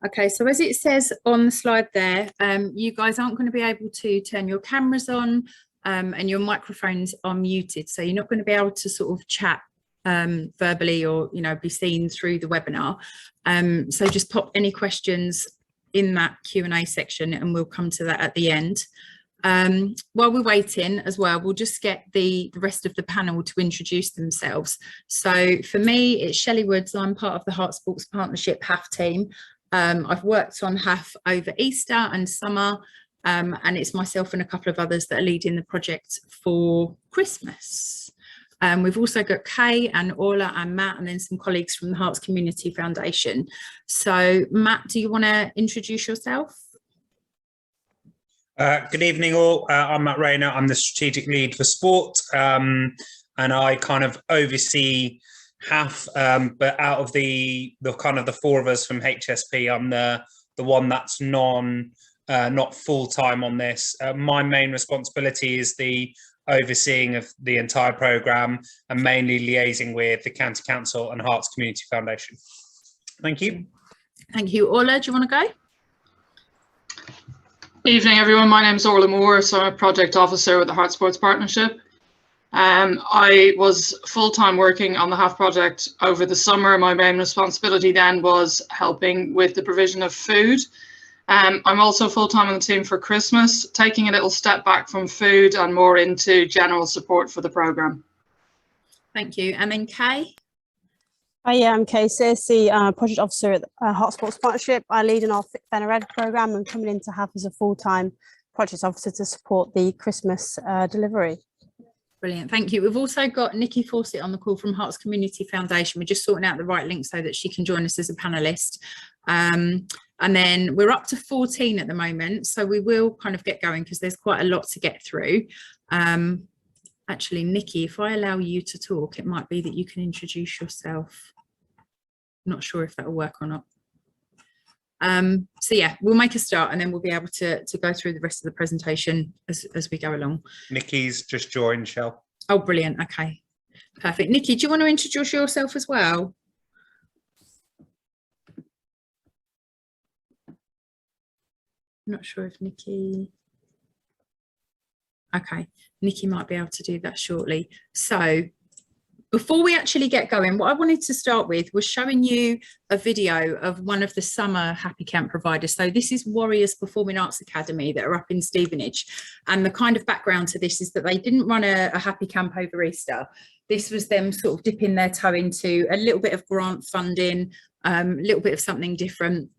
Okay, so as it says on the slide there, you guys aren't going to be able to turn your cameras on and your microphones are muted. So you're not going to be able to sort of chat verbally or, be seen through the webinar. So just pop any questions in that Q&A section and we'll come to that at the end. While we're waiting as well, we'll just get the rest of the panel to introduce themselves. So for me, it's Shelley Woods. I'm part of the Heart Sports Partnership HAF team. I've worked on HAF over Easter and summer, and it's myself and a couple of others that are leading the project for Christmas. We've also got Kay and Orla and Matt, and then some colleagues from the Hearts Community Foundation. So Matt, do you want to introduce yourself? Good evening all, I'm Matt Rayner, I'm the strategic lead for sport, and I kind of oversee HAF, but out of the kind of the four of us from HSP, I'm the one that's not full-time on this. My main responsibility is the overseeing of the entire programme and mainly liaising with the County Council and Hearts Community Foundation. Thank you. Thank you. Orla, do you want to go? Evening everyone, my name is Orla Moore, so I'm a project officer with the Heart Sports Partnership. I was full-time working on the HAF project over the summer. My main responsibility then was helping with the provision of food. I'm also full-time on the team for Christmas, taking a little step back from food and more into general support for the programme. Thank you. And then Kay? Hi, I'm Kay Searcy, project officer at the Heart Sports Partnership. I lead in our Fit Fenner Ed programme and coming into HAF as a full-time project officer to support the Christmas delivery. Brilliant, thank you. We've also got Nikki Fawcett on the call from Hearts Community Foundation. We're just sorting out the right link so that she can join us as a panellist. And then we're up to 14 at the moment, so we will kind of get going because there's quite a lot to get through. Actually, Nikki, if I allow you to talk, it might be that you can introduce yourself. Not sure if that'll work or not. So yeah, we'll make a start and then we'll be able to go through the rest of the presentation as we go along. Nikki's just joined, Shell. Oh, brilliant. Okay, perfect. Nikki, do you want to introduce yourself as well? I'm not sure if Nikki... Okay, Nikki might be able to do that shortly. So before we actually get going, what I wanted to start with was showing you a video of one of the summer Happy Camp providers. So this is Warriors Performing Arts Academy that are up in Stevenage. And the kind of background to this is that they didn't run a Happy Camp over Easter. This was them sort of dipping their toe into a little bit of grant funding, a little bit of something different.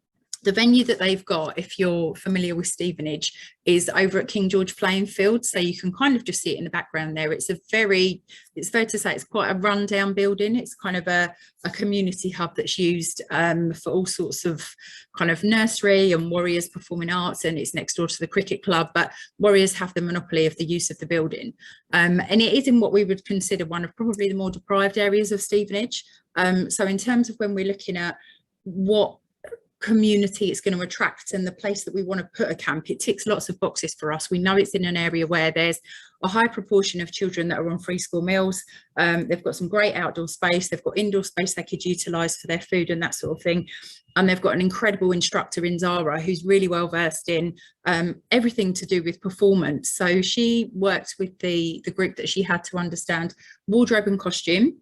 The venue that they've got, if you're familiar with Stevenage, is over at King George Playing Field. So you can kind of just see it in the background there. It's fair to say it's quite a rundown building. It's kind of a community hub that's used for all sorts of kind of nursery and Warriors Performing Arts, and it's next door to the cricket club, but Warriors have the monopoly of the use of the building. And it is in what we would consider one of probably the more deprived areas of Stevenage. So in terms of when we're looking at what community it's going to attract and the place that we want to put a camp, it ticks lots of boxes for us. We know it's in an area where there's a high proportion of children that are on free school meals. They've got some great outdoor space, they've got indoor space they could utilise for their food and that sort of thing, and they've got an incredible instructor in Zara who's really well versed in everything to do with performance. So she worked with the group that she had to understand wardrobe and costume.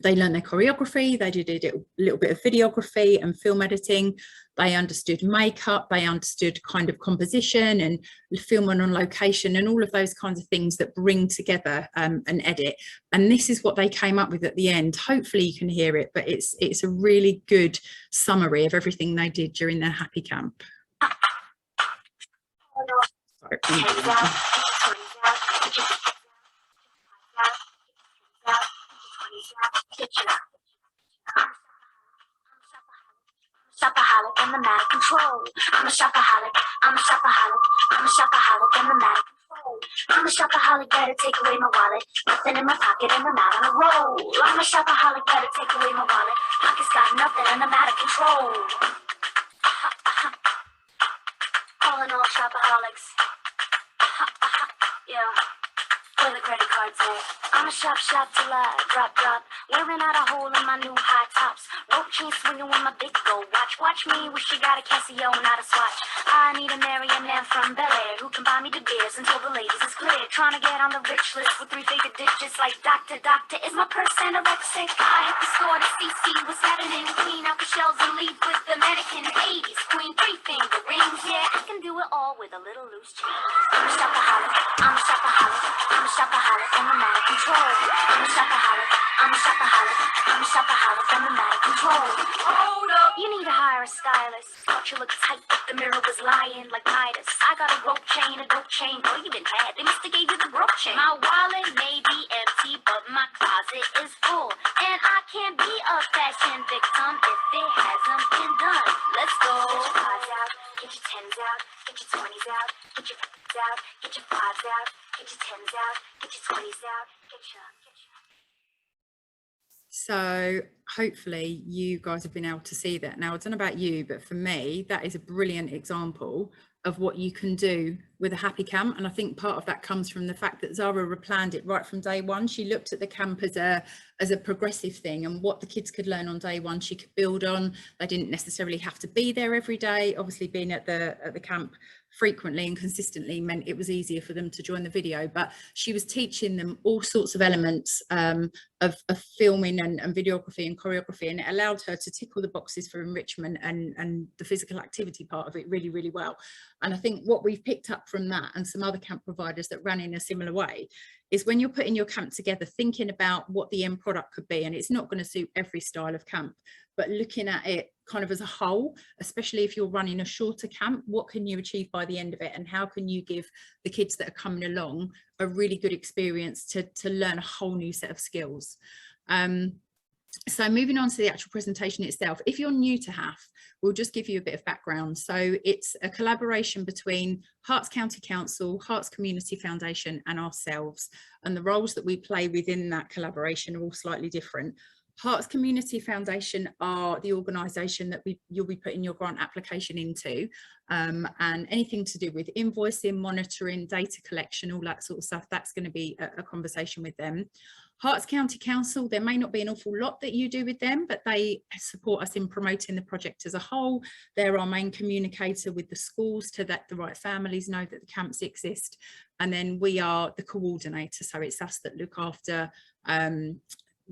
They learned their choreography, they did a little bit of videography and film editing, they understood makeup, they understood kind of composition and filming on location and all of those kinds of things that bring together an edit. And this is what they came up with at the end. Hopefully you can hear it, but it's a really good summary of everything they did during their Happy Camp. Sorry. Shopaholic and the mat of control. I'm a shopaholic, I'm a shopaholic, I'm a shopaholic and the mat of control. I'm a shopaholic, better take away my wallet. Nothing in my pocket and I'm out on a roll. I'm a shopaholic, better take away my wallet. Pockets got nothing and I'm out of control. All in all, shopaholics. Yeah. where the credit cards at? I'ma shop till I drop. Wearing out a hole in my new high tops. Rope chain swinging with my big gold watch. Watch me, wish she got a Casio, not a Swatch. I need a marionette from Bel Air who can buy me the beers until the ladies is clear. Trying to get on the rich list with 3-figure digits like doctor, is my purse anorexic? I hit the store to see what's happening. Clean out the shelves and leave with the mannequin. 80s queen, 3-finger rings. Yeah, I can do it all with a little loose change. I'm a shopaholic, I'm a shopaholic, I'm a shopaholic, and I'm out of control. I'm a shopaholic, I'm a shopaholic, I'm a shopaholic, and I'm out of control. Hold up, you need to hire a stylist. Thought you looked tight, but the mirror was lying like Midas. I got a rope chain, a dope chain, boy, you been bad. They must have gave you the broke chain. My wallet may be empty, but my closet is full. And I can't be a fashion victim if it hasn't been done. Let's go. Get your fives out, get your tens out, get your 20s out, get your fives out, get your fives out, get your tens out, get your 20s out, get your. So hopefully you guys have been able to see that. Now, I don't know about you, but for me, that is a brilliant example of what you can do with a happy camp. And I think part of that comes from the fact that Zara planned it right from day one. She looked at the camp as a progressive thing, and what the kids could learn on day one, she could build on. They didn't necessarily have to be there every day. Obviously, being at the camp frequently and consistently meant it was easier for them to join the video, but she was teaching them all sorts of elements of filming and videography and choreography, and it allowed her to tick all the boxes for enrichment and the physical activity part of it really, really well. And I think what we've picked up from that and some other camp providers that ran in a similar way is when you're putting your camp together, thinking about what the end product could be, and it's not going to suit every style of camp, but looking at it kind of as a whole, especially if you're running a shorter camp, what can you achieve by the end of it, and how can you give the kids that are coming along a really good experience to learn a whole new set of skills. So moving on to the actual presentation itself, if you're new to HAF, we'll just give you a bit of background. So it's a collaboration between Herts County Council, Herts Community Foundation and ourselves, and the roles that we play within that collaboration are all slightly different. Herts Community Foundation are the organisation that you'll be putting your grant application into, and anything to do with invoicing, monitoring, data collection, all that sort of stuff, that's going to be a conversation with them. Herts County Council, there may not be an awful lot that you do with them, but they support us in promoting the project as a whole. They're our main communicator with the schools to let the right families know that the camps exist. And then we are the coordinator, so it's us that look after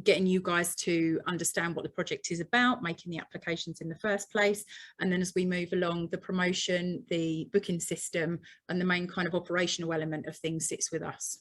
getting you guys to understand what the project is about, making the applications in the first place, and then as we move along, the promotion, the booking system, and the main kind of operational element of things sits with us.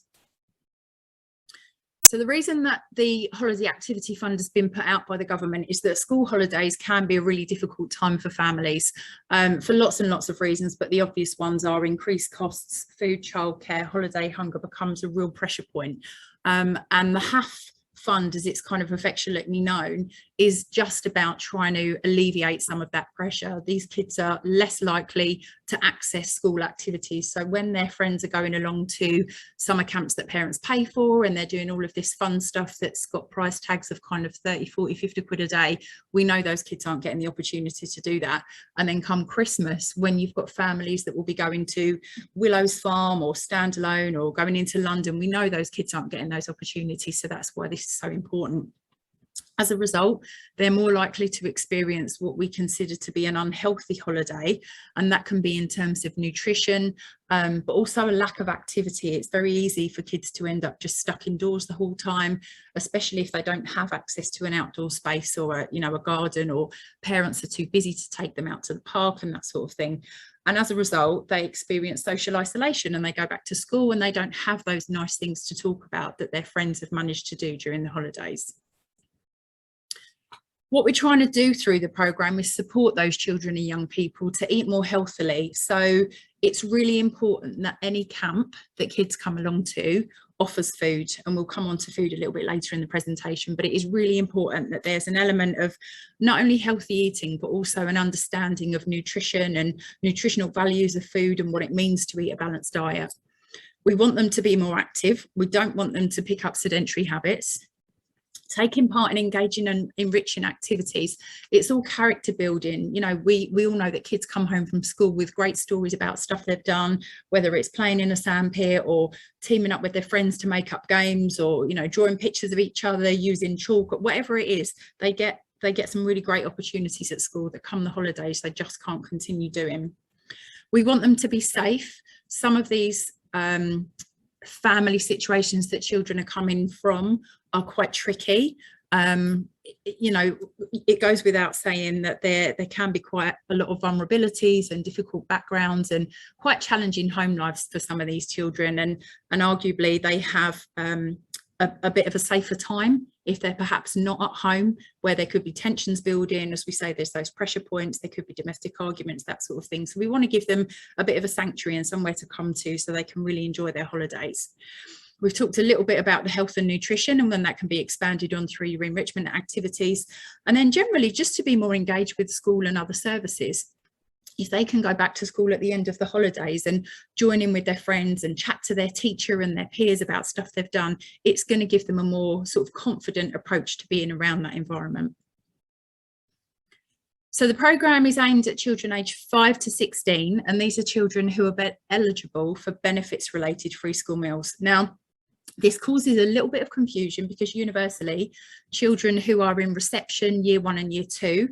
So the reason that the Holiday Activity Fund has been put out by the government is that school holidays can be a really difficult time for families for lots and lots of reasons, but the obvious ones are increased costs, food, childcare, holiday hunger becomes a real pressure point. And the HAF Fund, as it's kind of affectionately known, is just about trying to alleviate some of that pressure. These kids are less likely to access school activities, so when their friends are going along to summer camps that parents pay for and they're doing all of this fun stuff that's got price tags of kind of 30, 40, 50 quid a day, we know those kids aren't getting the opportunity to do that. And then come Christmas, when you've got families that will be going to Willow's Farm or Standalone or going into London, we know those kids aren't getting those opportunities, so that's why this is so important. As a result, they're more likely to experience what we consider to be an unhealthy holiday, and that can be in terms of nutrition, but also a lack of activity. It's very easy for kids to end up just stuck indoors the whole time, especially if they don't have access to an outdoor space or a garden, or parents are too busy to take them out to the park and that sort of thing. And as a result, they experience social isolation and they go back to school and they don't have those nice things to talk about that their friends have managed to do during the holidays. What we're trying to do through the programme is support those children and young people to eat more healthily. So it's really important that any camp that kids come along to offers food, and we'll come on to food a little bit later in the presentation, but it is really important that there's an element of not only healthy eating, but also an understanding of nutrition and nutritional values of food and what it means to eat a balanced diet. We want them to be more active. We don't want them to pick up sedentary habits. taking part in engaging and enriching activities. It's all character building. You know, we all know that kids come home from school with great stories about stuff they've done, whether it's playing in a sandpit or teaming up with their friends to make up games, or, you know, drawing pictures of each other using chalk, whatever it is. They get some really great opportunities at school that come the holidays they just can't continue doing. We want them to be safe. Some of these family situations that children are coming from are quite tricky. You know, it goes without saying that there can be quite a lot of vulnerabilities and difficult backgrounds and quite challenging home lives for some of these children, and arguably they have a bit of a safer time if they're perhaps not at home, where there could be tensions building. As we say, there's those pressure points, there could be domestic arguments, that sort of thing. So we want to give them a bit of a sanctuary and somewhere to come to so they can really enjoy their holidays. We've talked a little bit about the health and nutrition and when that can be expanded on through your enrichment activities. And then generally just to be more engaged with school and other services. If they can go back to school at the end of the holidays and join in with their friends and chat to their teacher and their peers about stuff they've done, it's going to give them a more sort of confident approach to being around that environment. So the programme is aimed at children aged 5 to 16, and these are children who are eligible for benefits related free school meals. Now, this causes a little bit of confusion because universally, children who are in reception year 1 and year 2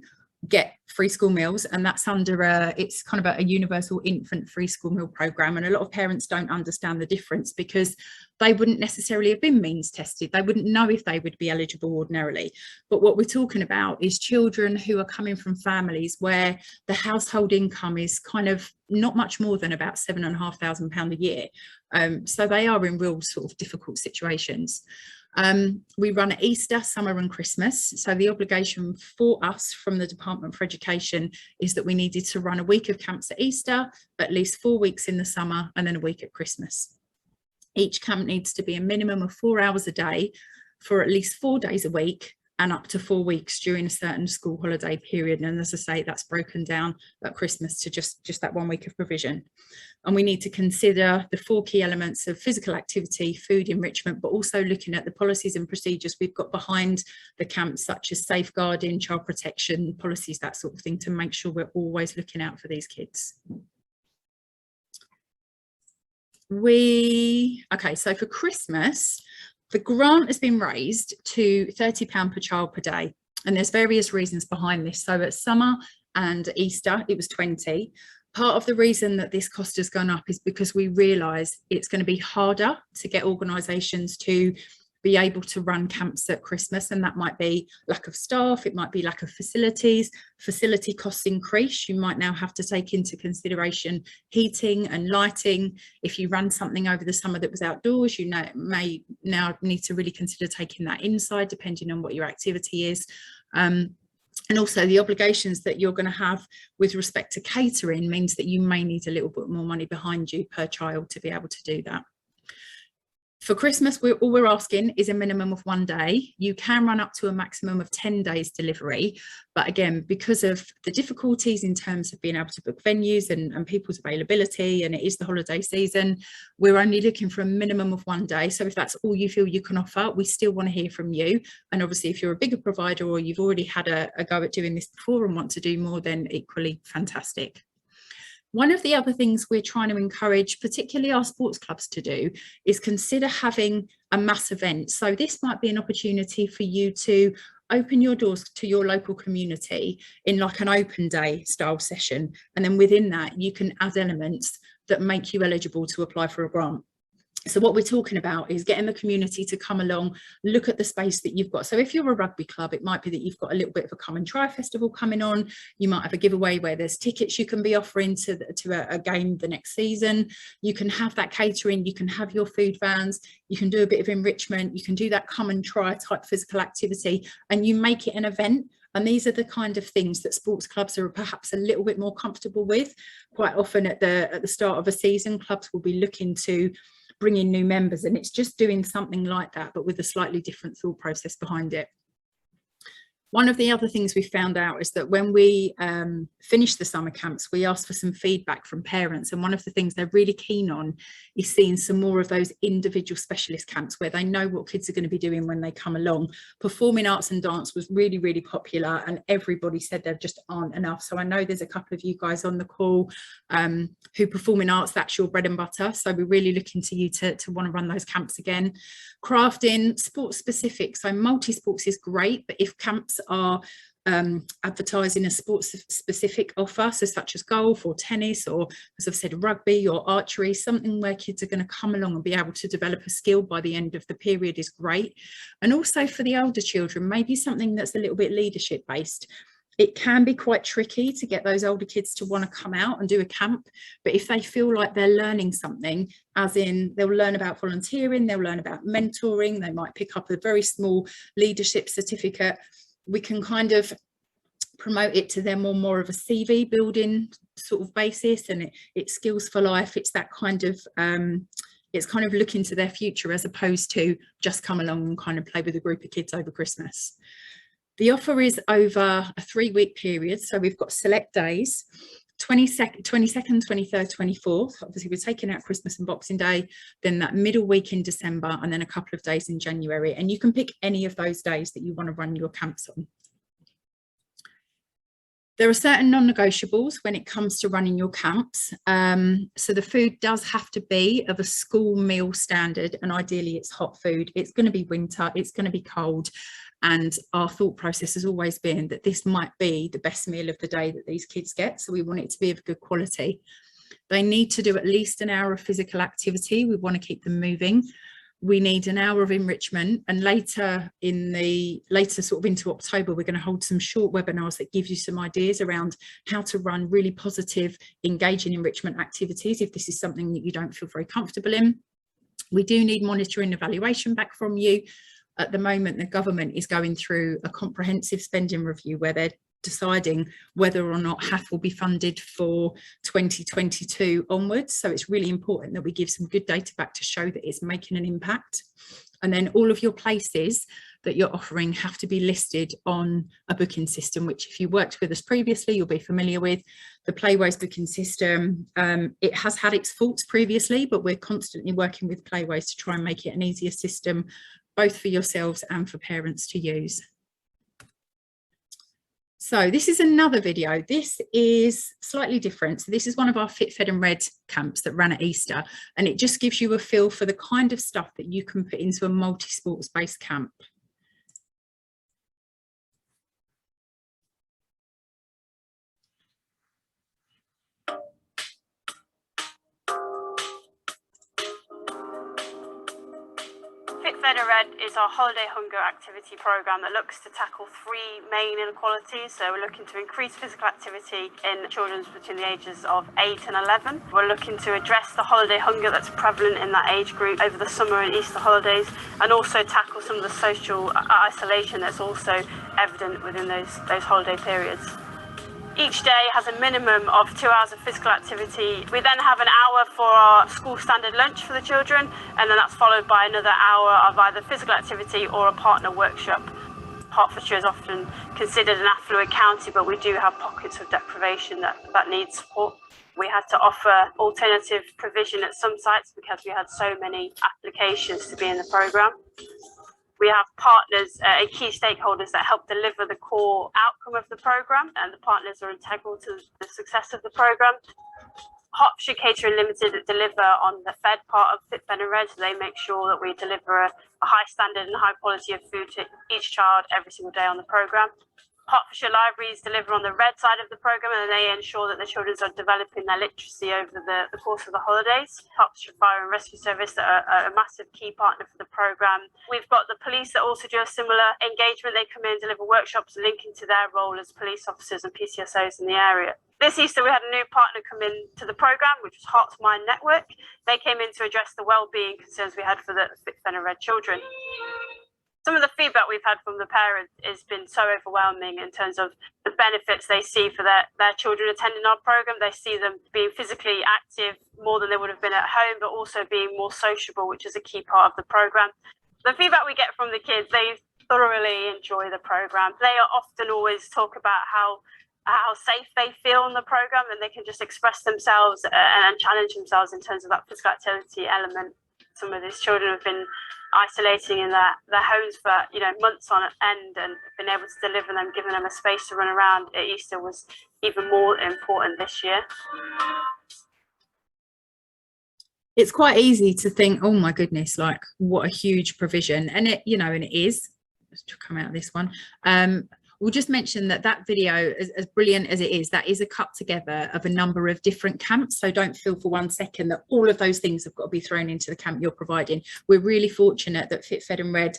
get free school meals, and that's under it's kind of a universal infant free school meal program, and a lot of parents don't understand the difference because they wouldn't necessarily have been means tested. They wouldn't know if they would be eligible ordinarily. But what we're talking about is children who are coming from families where the household income is kind of not much more than about £7,500 a year, so they are in real sort of difficult situations. We run at Easter, summer and Christmas. So the obligation for us from the Department for Education is that we needed to run a week of camps at Easter, at least 4 weeks in the summer, and then a week at Christmas. Each camp needs to be a minimum of 4 hours a day for at least 4 days a week and up to 4 weeks during a certain school holiday period. And as I say, that's broken down at Christmas to just that 1 week of provision. And we need to consider the 4 key elements of physical activity, food, enrichment, but also looking at the policies and procedures we've got behind the camps, such as safeguarding, child protection policies, that sort of thing, to make sure we're always looking out for these kids. Okay, so for Christmas, the grant has been raised to £30 per child per day, and there's various reasons behind this. So at summer and Easter, it was 20. Part of the reason that this cost has gone up is because we realise it's going to be harder to get organisations to be able to run camps at Christmas, and that might be lack of staff, it might be lack of facilities. Facility costs increase. You might now have to take into consideration heating and lighting. If you run something over the summer that was outdoors, you may now need to really consider taking that inside, depending on what your activity is. And also the obligations that you're going to have with respect to catering means that you may need a little bit more money behind you per child to be able to do that. For Christmas, all we're asking is a minimum of 1 day. You can run up to a maximum of 10 days delivery. But again, because of the difficulties in terms of being able to book venues and people's availability, and it is the holiday season, we're only looking for a minimum of 1 day. So if that's all you feel you can offer, we still want to hear from you. And obviously, if you're a bigger provider or you've already had a go at doing this before and want to do more, then equally fantastic. One of the other things we're trying to encourage, particularly our sports clubs, to do is consider having a mass event. So this might be an opportunity for you to open your doors to your local community in like an open day style session. And then within that, you can add elements that make you eligible to apply for a grant. So what we're talking about is getting the community to come along, look at the space that you've got. So if you're a rugby club, it might be that you've got a little bit of a come and try festival coming on. You might have a giveaway where there's tickets you can be offering to a game the next season. You can have that catering, you can have your food vans, you can do a bit of enrichment, you can do that come and try type physical activity, and you make it an event. And these are the kind of things that sports clubs are perhaps a little bit more comfortable with. Quite often at the start of a season, clubs will be looking to bring in new members, and it's just doing something like that, but with a slightly different thought process behind it. One of the other things we found out is that when we finished the summer camps, we asked for some feedback from parents. And one of the things they're really keen on is seeing some more of those individual specialist camps where they know what kids are going to be doing when they come along. Performing arts and dance was really, really popular, and everybody said there just aren't enough. So I know there's a couple of you guys on the call who performing arts, that's your bread and butter. So we're really looking to you to want to run those camps again. Crafting, sports specific. So multi-sports is great, but if camps are advertising a sports specific offer, so such as golf or tennis, or as I've said, rugby or archery, something where kids are going to come along and be able to develop a skill by the end of the period is great. And also for the older children, maybe something that's a little bit leadership based. It can be quite tricky to get those older kids to want to come out and do a camp, but if they feel like they're learning something, as in they'll learn about volunteering, they'll learn about mentoring, they might pick up a very small leadership certificate, we can kind of promote it to them on more of a CV building sort of basis, and it's skills for life. It's that kind of it's kind of looking to their future as opposed to just come along and kind of play with a group of kids over Christmas. The offer is over a 3-week period, so we've got select days, 22nd, 23rd, 24th. Obviously we're taking out Christmas and Boxing Day, then that middle week in December, and then a couple of days in January, and you can pick any of those days that you want to run your camps on. There are certain non-negotiables when it comes to running your camps. So the food does have to be of a school meal standard, and ideally it's hot food. It's going to be winter, it's going to be cold. And our thought process has always been that this might be the best meal of the day that these kids get. So we want it to be of good quality. They need to do at least an hour of physical activity. We want to keep them moving. We need an hour of enrichment, and later sort of into October, we're going to hold some short webinars that give you some ideas around how to run really positive, engaging enrichment activities if this is something that you don't feel very comfortable in. We do need monitoring and evaluation back from you. At the moment, the government is going through a comprehensive spending review where they're deciding whether or not HAF will be funded for 2022 onwards. So it's really important that we give some good data back to show that it's making an impact. And then all of your places that you're offering have to be listed on a booking system, which if you worked with us previously, you'll be familiar with. The Playways booking system, it has had its faults previously, but we're constantly working with Playways to try and make it an easier system, both for yourselves and for parents to use. So this is another video. This is slightly different. So this is one of our Fit, Fed and Read camps that ran at Easter, and it just gives you a feel for the kind of stuff that you can put into a multi-sports based camp. Fed and Read is our holiday hunger activity programme that looks to tackle 3 main inequalities. So we're looking to increase physical activity in children between the ages of 8 and 11. We're looking to address the holiday hunger that's prevalent in that age group over the summer and Easter holidays, and also tackle some of the social isolation that's also evident within those holiday periods. Each day has a minimum of 2 hours of physical activity. We then have an hour for our school standard lunch for the children, and then that's followed by another hour of either physical activity or a partner workshop. Hertfordshire is often considered an affluent county, but we do have pockets of deprivation that need support. We had to offer alternative provision at some sites because we had so many applications to be in the programme. We have partners, key stakeholders that help deliver the core outcome of the programme, and the partners are integral to the success of the programme. Hertfordshire Catering Limited deliver on the fed part of Fit, Fed and Read, so they make sure that we deliver a high standard and high quality of food to each child every single day on the programme. Hertfordshire Libraries deliver on the Read side of the programme, and they ensure that the children are developing their literacy over the course of the holidays. Hertfordshire Fire and Rescue Service are a massive key partner for the programme. We've got the police that also do a similar engagement. They come in and deliver workshops linking to their role as police officers and PCSOs in the area. This Easter, we had a new partner come in to the programme, which was Heart's Mind Network. They came in to address the wellbeing concerns we had for the Fit, Fed and Read children. Some of the feedback we've had from the parents has been so overwhelming in terms of the benefits they see for their children attending our programme. They see them being physically active more than they would have been at home, but also being more sociable, which is a key part of the programme. The feedback we get from the kids, they thoroughly enjoy the program. They often always talk about how safe they feel in the program, and they can just express themselves and challenge themselves in terms of that physical activity element. Some of these children have been isolating in their homes for months on end, and been able to deliver them, giving them a space to run around at Easter was even more important this year. It's quite easy to think, oh my goodness, like what a huge provision, and it and it is. Let's come out of this one. We'll just mention that video, as brilliant as it is, that is a cut together of a number of different camps. So don't feel for one second that all of those things have got to be thrown into the camp you're providing. We're really fortunate that Fit, Fed and Read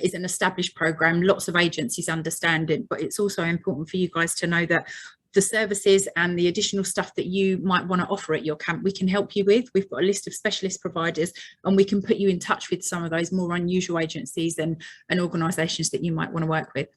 is an established programme. Lots of agencies understand it, but it's also important for you guys to know that the services and the additional stuff that you might want to offer at your camp, we can help you with. We've got a list of specialist providers, and we can put you in touch with some of those more unusual agencies and organisations that you might want to work with.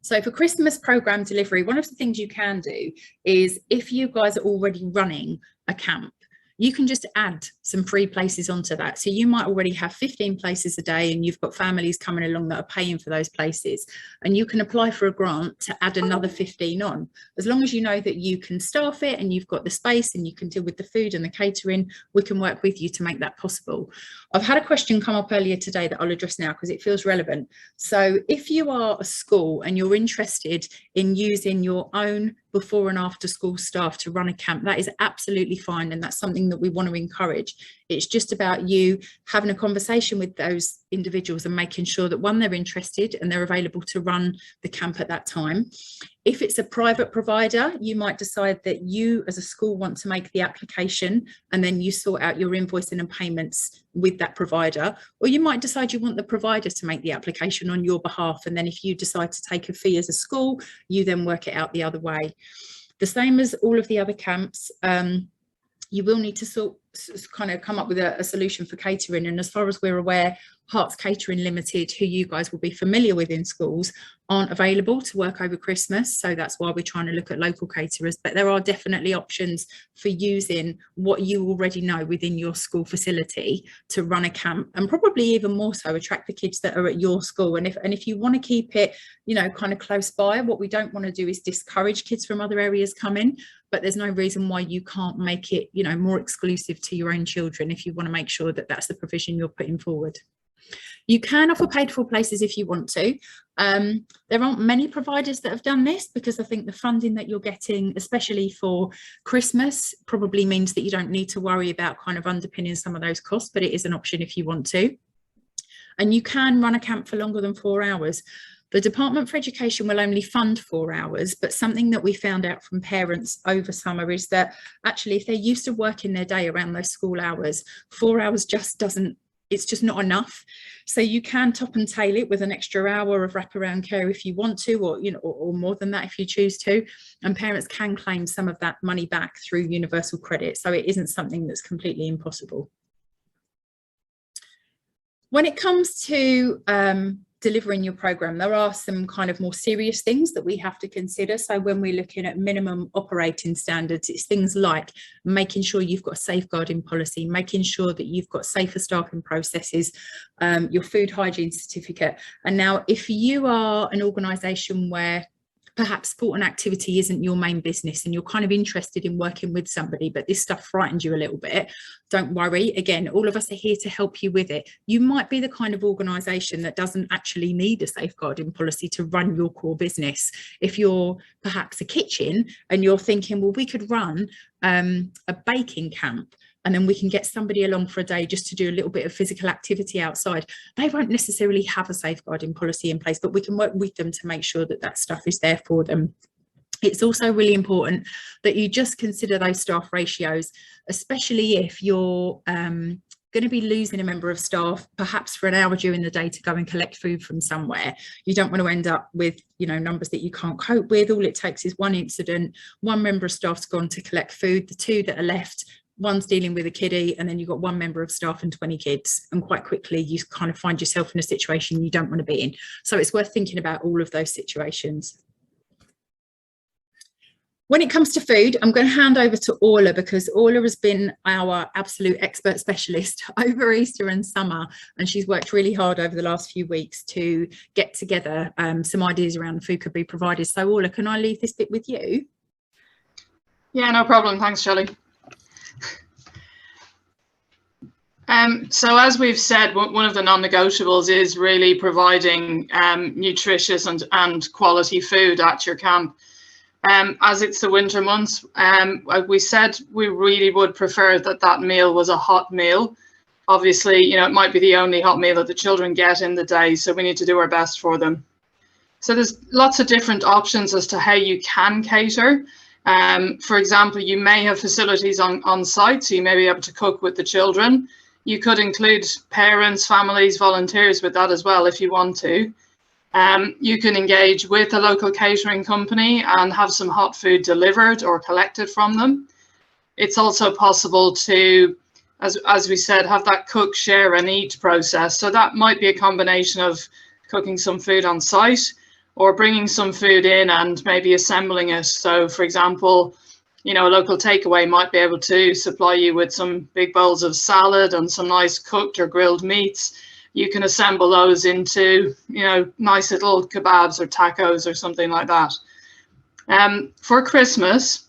So for Christmas programme delivery, one of the things you can do is, if you guys are already running a camp, you can just add some free places onto that. So you might already have 15 places a day, and you've got families coming along that are paying for those places, and you can apply for a grant to add another 15 on. As long as you know that you can staff it and you've got the space and you can deal with the food and the catering, we can work with you to make that possible. I've had a question come up earlier today that I'll address now because it feels relevant. So if you are a school and you're interested in using your own before and after school staff to run a camp, that is absolutely fine, and that's something that we want to encourage. It's just about you having a conversation with those individuals and making sure that, one, they're interested and they're available to run the camp at that time. If it's a private provider, you might decide that you as a school want to make the application, and then you sort out your invoicing and payments with that provider. Or you might decide you want the provider to make the application on your behalf, and then if you decide to take a fee as a school, you then work it out the other way. The same as all of the other camps, you will need to kind of come up with a solution for catering. And as far as we're aware, Hearts Catering Limited, who you guys will be familiar with in schools, aren't available to work over Christmas. So that's why we're trying to look at local caterers. But there are definitely options for using what you already know within your school facility to run a camp, and probably even more so attract the kids that are at your school. And if you want to keep it, kind of close by, what we don't want to do is discourage kids from other areas coming. But there's no reason why you can't make it, more exclusive to your own children if you want to make sure that that's the provision you're putting forward. You can offer paid for places if you want to. There aren't many providers that have done this, because I think the funding that you're getting, especially for Christmas, probably means that you don't need to worry about kind of underpinning some of those costs, but it is an option if you want to. And you can run a camp for longer than 4 hours. The Department for Education will only fund 4 hours, but something that we found out from parents over summer is that actually, if they're used to working their day around those school hours, 4 hours it's just not enough. So you can top and tail it with an extra hour of wraparound care if you want to, or more than that if you choose to. And parents can claim some of that money back through universal credit. So it isn't something that's completely impossible. When it comes to delivering your program, there are some kind of more serious things that we have to consider. So when we're looking at minimum operating standards, it's things like making sure you've got a safeguarding policy, making sure that you've got safer staffing processes, your food hygiene certificate. And now, if you are an organisation where perhaps sport and activity isn't your main business, and you're kind of interested in working with somebody, but this stuff frightened you a little bit, don't worry. Again, all of us are here to help you with it. You might be the kind of organisation that doesn't actually need a safeguarding policy to run your core business. If you're perhaps a kitchen and you're thinking, well, we could run a baking camp, and then we can get somebody along for a day just to do a little bit of physical activity outside. They won't necessarily have a safeguarding policy in place, but we can work with them to make sure that that stuff is there for them. It's also really important that you just consider those staff ratios, especially if you're going to be losing a member of staff, perhaps for an hour during the day to go and collect food from somewhere. You don't want to end up with, numbers that you can't cope with. All it takes is one incident, one member of staff's gone to collect food, the two that are left, one's dealing with a kiddie, and then you've got one member of staff and 20 kids, and quite quickly you kind of find yourself in a situation you don't want to be in. So it's worth thinking about all of those situations. When it comes to food, I'm going to hand over to Orla, because Orla has been our absolute expert specialist over Easter and summer, and she's worked really hard over the last few weeks to get together some ideas around the food could be provided. So Orla, can I leave this bit with you? Yeah, no problem. Thanks, Shelley. So as we've said, one of the non-negotiables is really providing nutritious and quality food at your camp. As it's the winter months, like we said, we really would prefer that meal was a hot meal. Obviously, you know, it might be the only hot meal that the children get in the day, so we need to do our best for them. So there's lots of different options as to how you can cater. For example, you may have facilities on site, so you may be able to cook with the children. You could include parents, families, volunteers with that as well if you want to. You can engage with a local catering company and have some hot food delivered or collected from them. It's also possible to, as we said, have that cook, share and eat process. So that might be a combination of cooking some food on site or bringing some food in and maybe assembling it. So for example, you know, a local takeaway might be able to supply you with some big bowls of salad and some nice cooked or grilled meats. You can assemble those into, you know, nice little kebabs or tacos or something like that. For Christmas,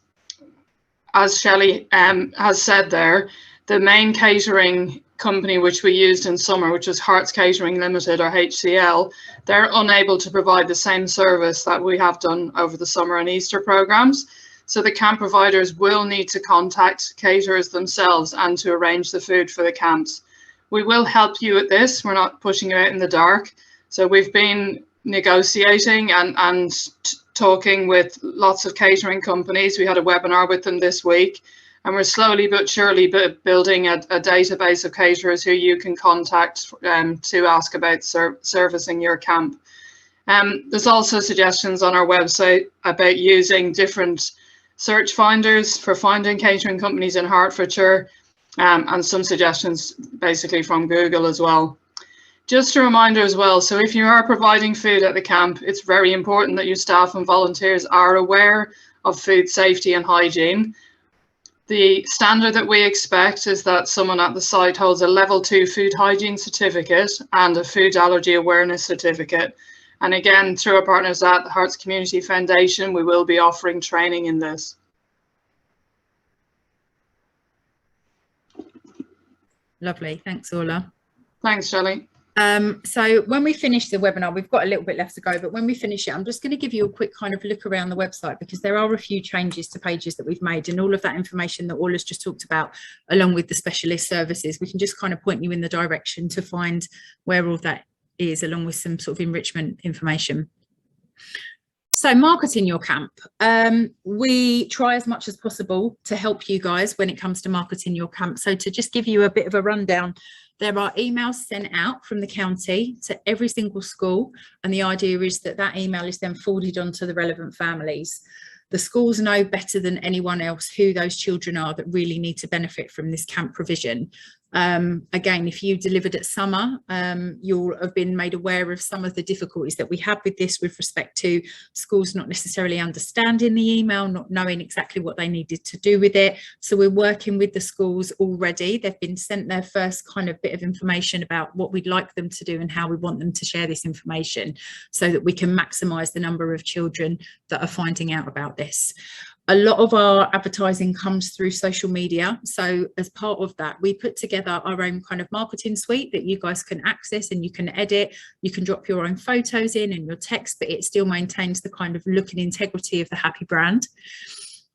as Shelley has said there, the main catering company which we used in summer, which was Hearts Catering Limited or HCL, they're unable to provide the same service that we have done over the summer and Easter programs. So the camp providers will need to contact caterers themselves and to arrange the food for the camps. We will help you with this. We're not pushing you out in the dark. So we've been negotiating and talking with lots of catering companies. We had a webinar with them this week, and we're slowly but surely building a database of caterers who you can contact to ask about servicing your camp. There's also suggestions on our website about using different search finders for finding catering companies in Hertfordshire, and some suggestions basically from Google as well. Just a reminder as well, so if you are providing food at the camp, it's very important that your staff and volunteers are aware of food safety and hygiene. The standard that we expect is that someone at the site holds a level 2 food hygiene certificate and a food allergy awareness certificate. And again, through our partners at the Hearts Community Foundation, we will be offering training in this. Lovely, thanks Orla. Thanks, Shelley. So when we finish the webinar, we've got a little bit left to go, but when we finish it, I'm just going to give you a quick kind of look around the website, because there are a few changes to pages that we've made, and all of that information that Orla's just talked about, along with the specialist services, we can just kind of point you in the direction to find where all that is, along with some sort of enrichment information. So marketing your camp. We try as much as possible to help you guys when it comes to marketing your camp. So to just give you a bit of a rundown, there are emails sent out from the county to every single school, and the idea is that that email is then forwarded on to the relevant families. The schools know better than anyone else who those children are that really need to benefit from this camp provision. Again, if you delivered at summer, you'll have been made aware of some of the difficulties that we have with this, with respect to schools not necessarily understanding the email, not knowing exactly what they needed to do with it. So we're working with the schools already. They've been sent their first kind of bit of information about what we'd like them to do and how we want them to share this information, so that we can maximise the number of children that are finding out about this. A lot of our advertising comes through social media. So as part of that, we put together our own kind of marketing suite that you guys can access and you can edit. You can drop your own photos in and your text, but it still maintains the kind of look and integrity of the Happy brand.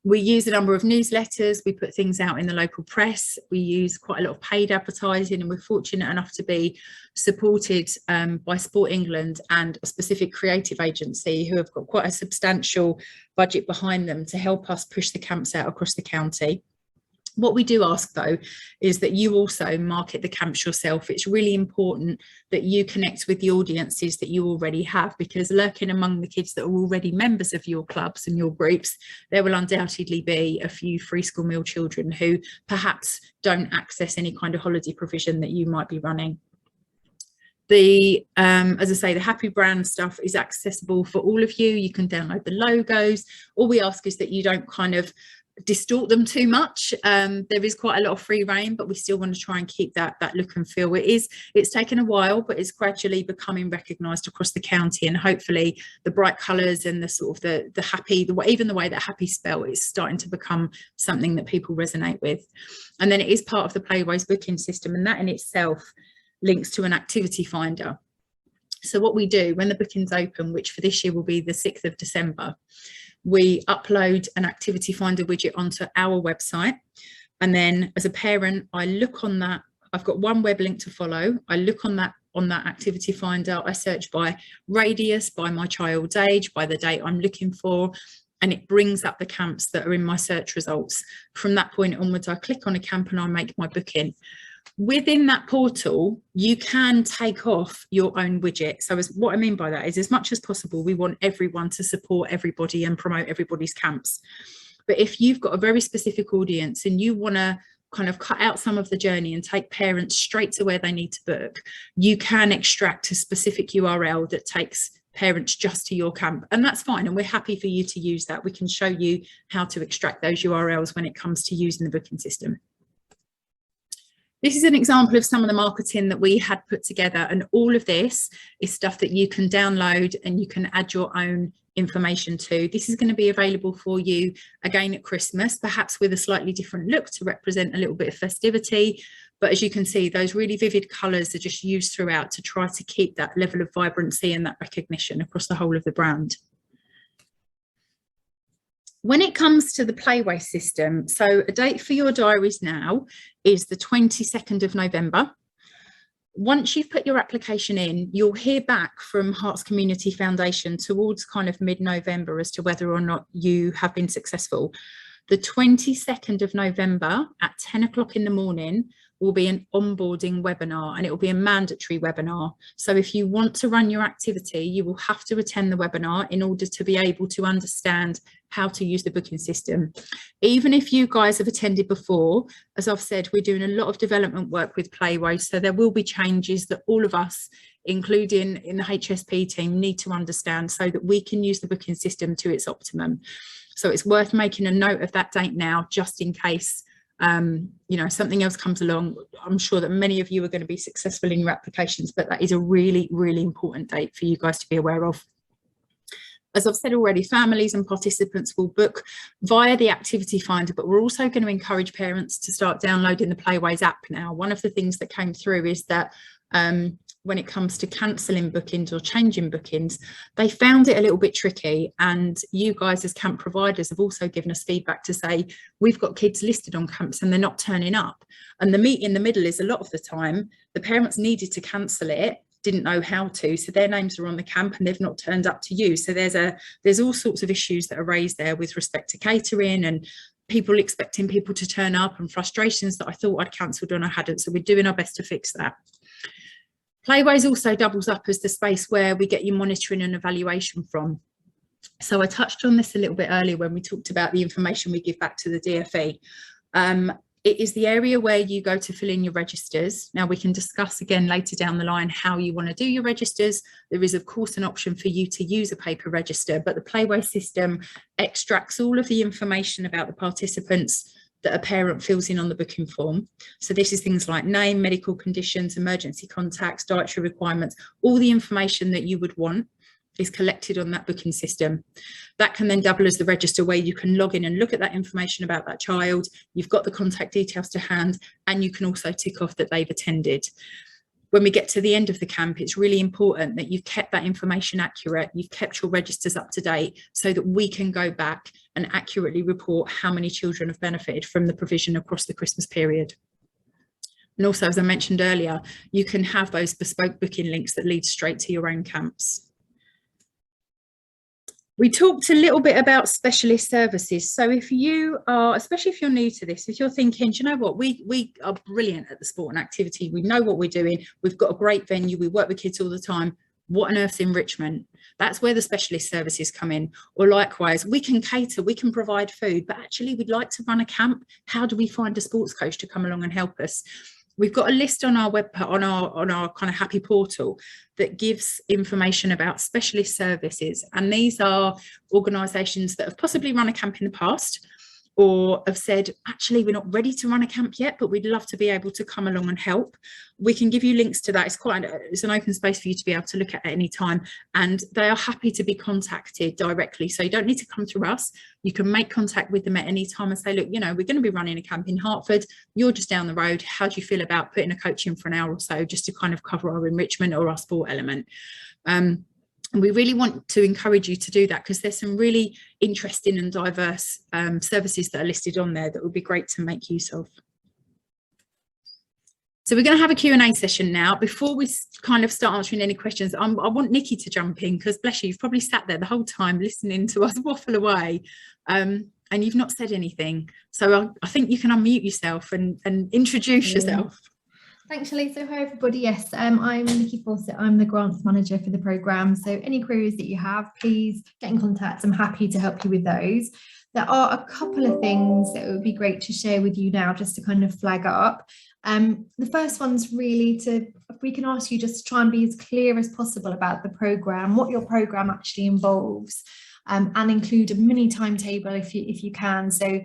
We use a number of newsletters. We put things out in the local press. We use quite a lot of paid advertising, and we're fortunate enough to be supported by Sport England and a specific creative agency who have got quite a substantial budget behind them to help us push the camps out across the county. What we do ask, though, is that you also market the camps yourself. It's really important that you connect with the audiences that you already have, because lurking among the kids that are already members of your clubs and your groups, there will undoubtedly be a few free school meal children who perhaps don't access any kind of holiday provision that you might be running. As I say, the Happy brand stuff is accessible for all of you. You can download the logos. All we ask is that you don't kind of distort them too much. There is quite a lot of free reign, but we still want to try and keep that look and feel. It's taken a while, but it's gradually becoming recognised across the county, and hopefully the bright colours and the sort of the happy, even the way that happy spell is starting to become something that people resonate with. And then it is part of the Playways booking system, and that in itself links to an activity finder. So what we do when the bookings open, which for this year will be the 6th of December, we upload an activity finder widget onto our website. And then as a parent, I look on that. I've got one web link to follow. I look on that activity finder. I search by radius, by my child's age, by the date I'm looking for, and it brings up the camps that are in my search results. From that point onwards, I click on a camp and I make my booking. Within that portal, you can take off your own widget. So what I mean by that is, as much as possible, we want everyone to support everybody and promote everybody's camps. But if you've got a very specific audience and you want to kind of cut out some of the journey and take parents straight to where they need to book, you can extract a specific URL that takes parents just to your camp, and that's fine, and we're happy for you to use that. We can show you how to extract those URLs when it comes to using the booking system. This is an example of some of the marketing that we had put together, and all of this is stuff that you can download and you can add your own information to. This is going to be available for you again at Christmas, perhaps with a slightly different look to represent a little bit of festivity. But as you can see, those really vivid colours are just used throughout to try to keep that level of vibrancy and that recognition across the whole of the brand. When it comes to the Playways system, so a date for your diaries now is the 22nd of November. Once you've put your application in, you'll hear back from Hearts Community Foundation towards kind of mid-November as to whether or not you have been successful. The 22nd of November at 10 o'clock in the morning will be an onboarding webinar, and it will be a mandatory webinar. So if you want to run your activity, you will have to attend the webinar in order to be able to understand how to use the booking system. Even if you guys have attended before, as I've said, we're doing a lot of development work with Playways, so there will be changes that all of us, including in the HSP team, need to understand so that we can use the booking system to its optimum. So it's worth making a note of that date now, just in case you know, something else comes along. I'm sure that many of you are going to be successful in your applications, but that is a really, really important date for you guys to be aware of. As I've said already, families and participants will book via the activity finder, but we're also going to encourage parents to start downloading the Playways app now. One of the things that came through is that when it comes to cancelling bookings or changing bookings, they found it a little bit tricky, and you guys as camp providers have also given us feedback to say we've got kids listed on camps and they're not turning up. And the meet in the middle is a lot of the time the parents needed to cancel it, didn't know how to, so their names are on the camp and they've not turned up to you. So there's all sorts of issues that are raised there with respect to catering and people expecting people to turn up, and frustrations that I thought I'd cancelled and I hadn't. So we're doing our best to fix that. Playways also doubles up as the space where we get your monitoring and evaluation from. So I touched on this a little bit earlier when we talked about the information we give back to the DFE. It is the area where you go to fill in your registers. Now we can discuss again later down the line how you want to do your registers. There is of course an option for you to use a paper register, but the Playways system extracts all of the information about the participants that a parent fills in on the booking form. So this is things like name, medical conditions, emergency contacts, dietary requirements, all the information that you would want is collected on that booking system. That can then double as the register where you can log in and look at that information about that child. You've got the contact details to hand, and you can also tick off that they've attended. When we get to the end of the camp, it's really important that you've kept that information accurate, you've kept your registers up to date so that we can go back and accurately report how many children have benefited from the provision across the Christmas period. And also, as I mentioned earlier, you can have those bespoke booking links that lead straight to your own camps. We talked a little bit about specialist services. So if you are, especially if you're new to this, if you're thinking, do you know what, we are brilliant at the sport and activity, we know what we're doing, we've got a great venue, we work with kids all the time, what on earth's enrichment? That's where the specialist services come in. Or likewise, we can cater, we can provide food, but actually we'd like to run a camp. How do we find a sports coach to come along and help us? we've got a list on our on our kind of Happy portal that gives information about specialist services, and these are organisations that have possibly run a camp in the past, or have said, actually, we're not ready to run a camp yet, but we'd love to be able to come along and help. We can give you links to that. It's an open space for you to be able to look at any time, and they are happy to be contacted directly. So you don't need to come through us. You can make contact with them at any time and say, look, you know, we're going to be running a camp in Hertford. You're just down the road. How do you feel about putting a coach in for an hour or so just to kind of cover our enrichment or our sport element? And we really want to encourage you to do that, because there's some really interesting and diverse services that are listed on there that would be great to make use of. So we're going to have a Q&A session now. Before we kind of start answering any questions, I want Nikki to jump in, because bless you, you've probably sat there the whole time listening to us waffle away, and you've not said anything. So I think you can unmute yourself and introduce yourself. Thanks, Shelley. So hi, everybody. Yes, I'm Nikki Fawcett. I'm the grants manager for the programme. So any queries that you have, please get in contact. I'm happy to help you with those. There are a couple of things that would be great to share with you now, just to kind of flag up. The first one's really if we can ask you just to try and be as clear as possible about the programme, what your programme actually involves. And include a mini timetable if you can, so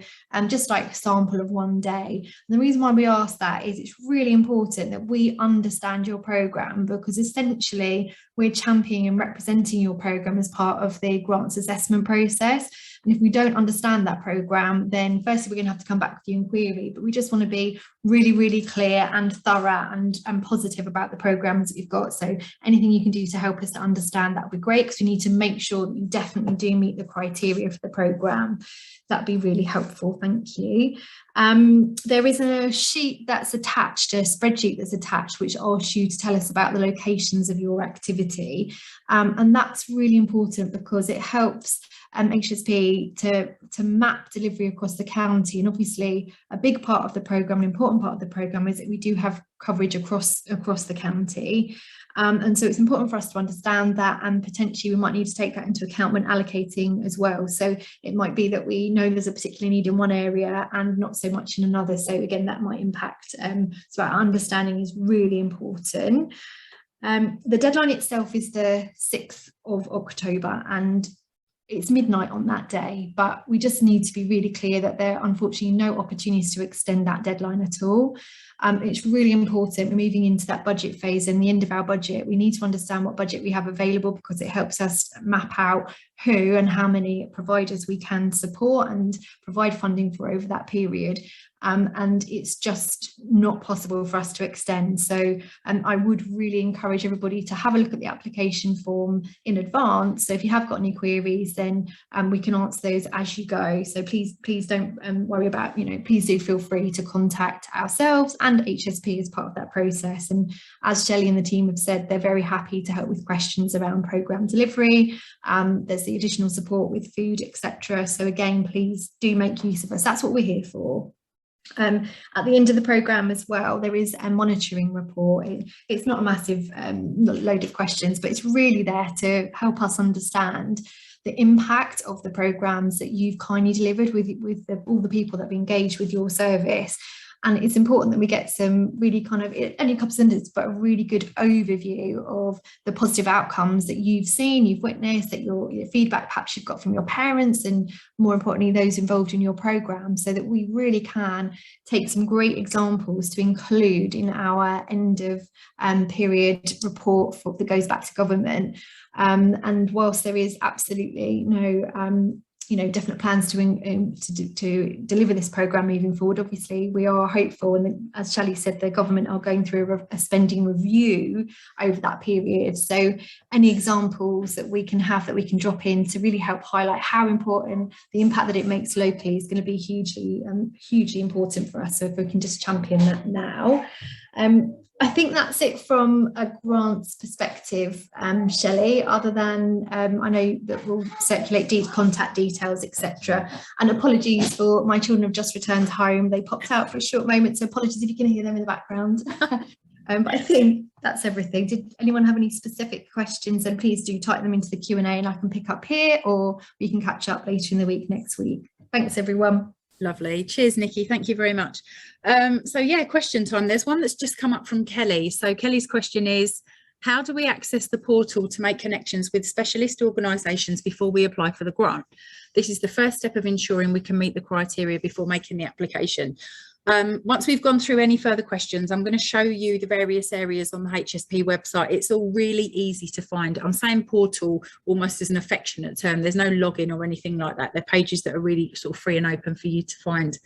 just like a sample of one day. And the reason why we ask that is it's really important that we understand your programme, because essentially we're championing and representing your programme as part of the grants assessment process. And if we don't understand that programme, then firstly we're going to have to come back with you and query, but we just want to be really, really clear and thorough and positive about the programmes that we've got. So anything you can do to help us to understand, that would be great, because we need to make sure that you definitely do meet the criteria for the programme. That'd be really helpful. Thank you. There is a sheet that's attached, a spreadsheet that's attached, which asks you to tell us about the locations of your activity. And that's really important, because it helps HSP to map delivery across the county. And obviously a big part of the programme, an important part of the programme, is that we do have coverage across the county. And so it's important for us to understand that, and potentially we might need to take that into account when allocating as well. So it might be that we know there's a particular need in one area and not so much in another. So again, that might impact. So our understanding is really important. The deadline itself is the 6th of October, and it's midnight on that day, but we just need to be really clear that there are unfortunately no opportunities to extend that deadline at all. It's really important. We're moving into that budget phase, and the end of our budget, we need to understand what budget we have available, because it helps us map out who and how many providers we can support and provide funding for over that period. And it's just not possible for us to extend. So I would really encourage everybody to have a look at the application form in advance. So if you have got any queries, then we can answer those as you go. So please don't worry about, please do feel free to contact ourselves and HSP as part of that process. And as Shelley and the team have said, they're very happy to help with questions around programme delivery. There's the additional support with food, etc. So again, please do make use of us. That's what we're here for. At the end of the programme as well, there is a monitoring report. It's not a massive load of questions, but it's really there to help us understand the impact of the programmes that you've kindly delivered with all the people that have engaged with your service. And it's important that we get some really kind of, only a couple of sentences, but a really good overview of the positive outcomes that you've seen, you've witnessed, that your feedback perhaps you've got from your parents, and more importantly, those involved in your programme, so that we really can take some great examples to include in our end of period report that goes back to government. And whilst there is absolutely no definite plans to deliver this programme moving forward, obviously we are hopeful, and as Shelley said, the government are going through a spending review over that period. So any examples that we can have, that we can drop in to really help highlight how important the impact that it makes locally is going to be hugely important for us. So if we can just champion that now. I think that's it from a grants perspective, Shelley, other than I know that we'll circulate contact details, etc. And apologies for my children have just returned home. They popped out for a short moment, so apologies if you can hear them in the background. But I think that's everything. Did anyone have any specific questions? And please do type them into the Q&A, and I can pick up here, or we can catch up later in the week next week. Thanks, everyone. Lovely. Cheers, Nikki. Thank you very much. So yeah, question time. There's one that's just come up from Kelly. So Kelly's question is, how do we access the portal to make connections with specialist organisations before we apply for the grant? This is the first step of ensuring we can meet the criteria before making the application. Once we've gone through any further questions, I'm going to show you the various areas on the HSP website. It's all really easy to find. I'm saying portal almost as an affectionate term. There's no login or anything like that. They're pages that are really sort of free and open for you to find.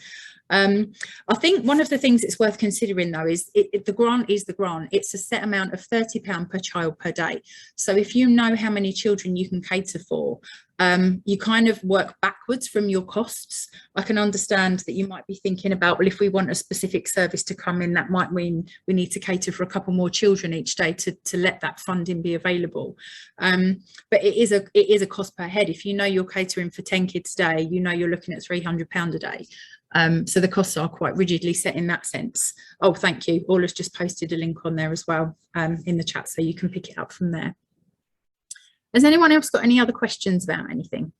I think one of the things that's worth considering though is the grant is the grant. It's a set amount of £30 per child per day. So if you know how many children you can cater for, you kind of work backwards from your costs. I can understand that you might be thinking about, well, if we want a specific service to come in, that might mean we need to cater for a couple more children each day to let that funding be available. But it is a cost per head. If you know you're catering for 10 kids a day, you know you're looking at £300 a day. So the costs are quite rigidly set in that sense. Oh, thank you. Orla's just posted a link on there as well in the chat, so you can pick it up from there. Has anyone else got any other questions about anything?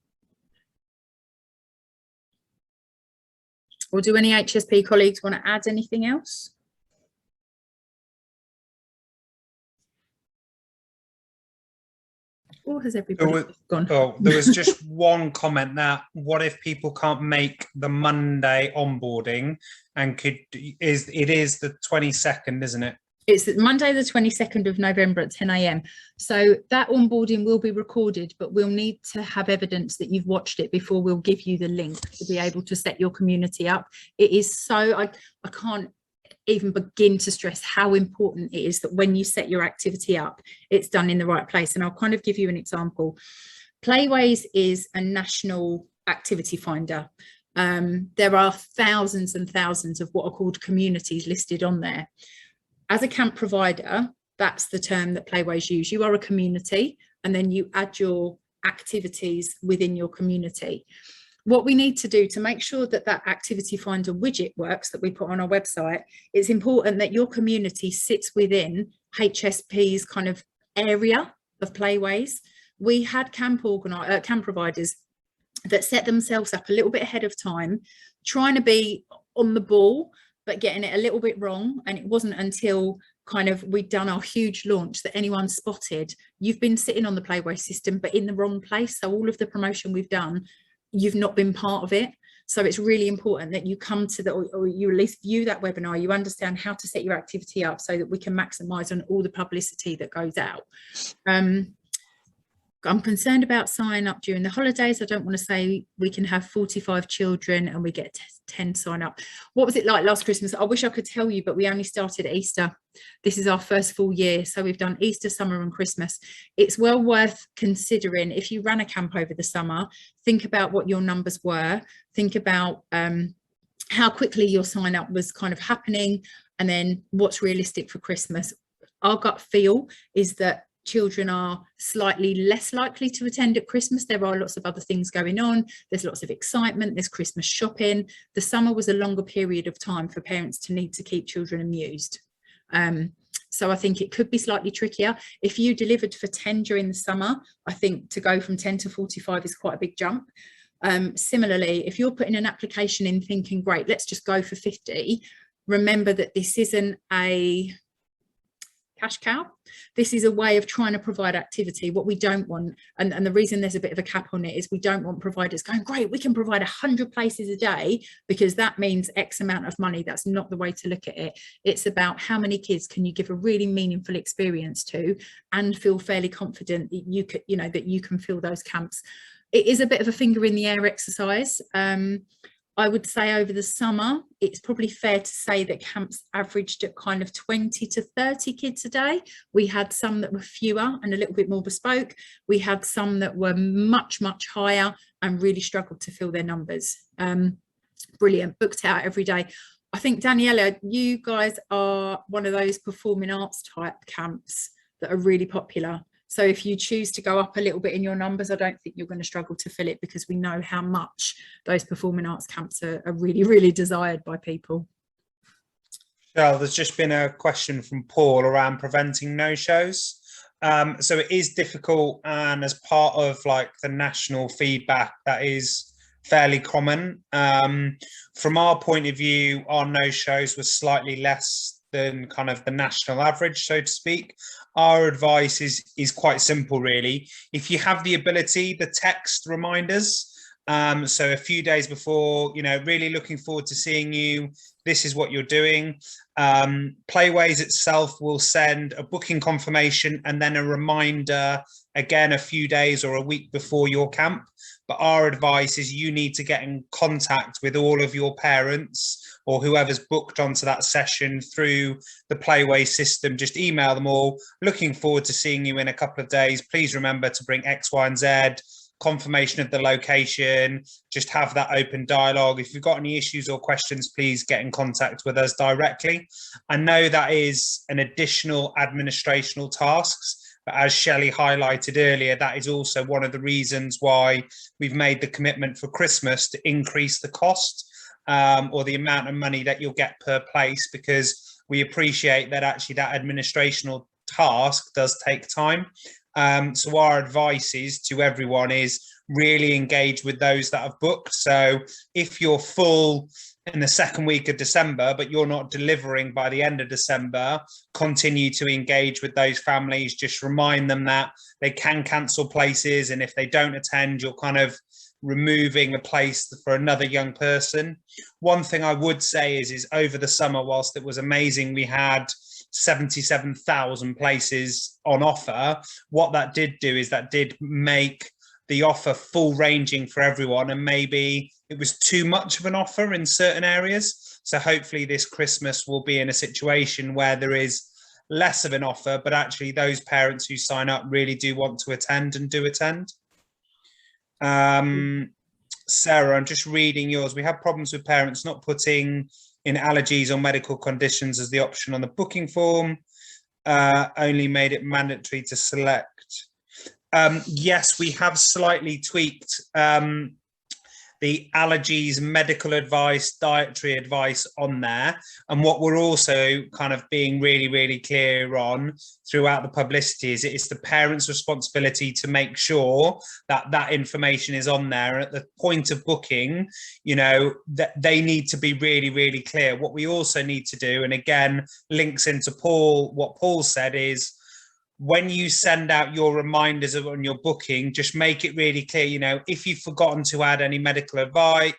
Or do any HSP colleagues want to add anything else? Or has everybody gone? Oh, there was just one comment that what if people can't make the Monday onboarding and it is the 22nd, isn't it? It's Monday the 22nd of November at 10 AM. So that onboarding will be recorded, but we'll need to have evidence that you've watched it before we'll give you the link to be able to set your community up. It is so, I can't even begin to stress how important it is that when you set your activity up, it's done in the right place. And I'll kind of give you an example. Playways is a national activity finder. There are thousands and thousands of what are called communities listed on there. As a camp provider, that's the term that Playways use. You are a community, and then you add your activities within your community. What we need to do to make sure that that activity finder widget works that we put on our website, it's important that your community sits within HSP's kind of area of Playways. We had camp providers that set themselves up a little bit ahead of time, trying to be on the ball, but getting it a little bit wrong. And it wasn't until kind of we'd done our huge launch that anyone spotted, you've been sitting on the Playways system, but in the wrong place. So all of the promotion we've done, you've not been part of it. So it's really important that you come to the, or you at least view that webinar, you understand how to set your activity up so that we can maximise on all the publicity that goes out. I'm concerned about sign up during the holidays. I don't want to say we can have 45 children and we get 10 sign up. What was it like last Christmas? I wish I could tell you, but we only started at Easter. This is our first full year. So we've done Easter, summer and Christmas. It's well worth considering if you ran a camp over the summer, think about what your numbers were, think about how quickly your sign up was kind of happening, and then what's realistic for Christmas. Our gut feel is that children are slightly less likely to attend at Christmas. There are lots of other things going on. There's lots of excitement. There's Christmas shopping. The summer was a longer period of time for parents to need to keep children amused. So I think it could be slightly trickier. If you delivered for 10 during the summer, I think to go from 10 to 45 is quite a big jump. Similarly, if you're putting an application in thinking, great, let's just go for 50, remember that this isn't a cash cow. This is a way of trying to provide activity. What we don't want, and the reason there's a bit of a cap on it, is we don't want providers going, great, we can provide 100 places a day because that means X amount of money. That's not the way to look at it. It's about how many kids can you give a really meaningful experience to and feel fairly confident that you could, that you can fill those camps. It is a bit of a finger in the air exercise. I would say over the summer, it's probably fair to say that camps averaged at kind of 20 to 30 kids a day. We had some that were fewer and a little bit more bespoke. We had some that were much, much higher and really struggled to fill their numbers. Brilliant, booked out every day. I think, Daniela, you guys are one of those performing arts type camps that are really popular. So if you choose to go up a little bit in your numbers, I don't think you're going to struggle to fill it because we know how much those performing arts camps are really, really desired by people. Cheryl, there's just been a question from Paul around preventing no-shows. So it is difficult, and as part of like the national feedback that is fairly common. From our point of view, our no-shows were slightly less than kind of the national average, so to speak. Our advice is quite simple, really. If you have the ability, the text reminders. So a few days before, you know, really looking forward to seeing you. This is what you're doing. Playways itself will send a booking confirmation and then a reminder again a few days or a week before your camp. But our advice is you need to get in contact with all of your parents or whoever's booked onto that session through the Playways system. Just email them all. Looking forward to seeing you in a couple of days. Please remember to bring X, Y, and Z. Confirmation of the location, just have that open dialogue. If you've got any issues or questions, please get in contact with us directly. I know that is an additional administrational tasks, but as Shelley highlighted earlier, that is also one of the reasons why we've made the commitment for Christmas to increase the cost or the amount of money that you'll get per place, because we appreciate that actually that administrational task does take time. So our advice is to everyone is really engage with those that have booked. So if you're full in the second week of December, but you're not delivering by the end of December, continue to engage with those families. Just remind them that they can cancel places. And if they don't attend, you're kind of removing a place for another young person. One thing I would say is over the summer, whilst it was amazing, we had 77,000 places on offer. What that did do is that did make the offer full ranging for everyone, and maybe it was too much of an offer in certain areas. So hopefully this Christmas we'll be in a situation where there is less of an offer, but actually those parents who sign up really do want to attend and do attend. Sarah, I'm just reading yours. We have problems with parents not putting in allergies or medical conditions as the option on the booking form, only made it mandatory to select. Yes, we have slightly tweaked the allergies, medical advice, dietary advice on there. And what we're also kind of being really, really clear on throughout the publicity is it's the parents' responsibility to make sure that that information is on there. And at the point of booking, you know, that they need to be really, really clear. What we also need to do, and again, links into Paul, what Paul said is, when you send out your reminders on your booking, just make it really clear, you know, if you've forgotten to add any medical advice,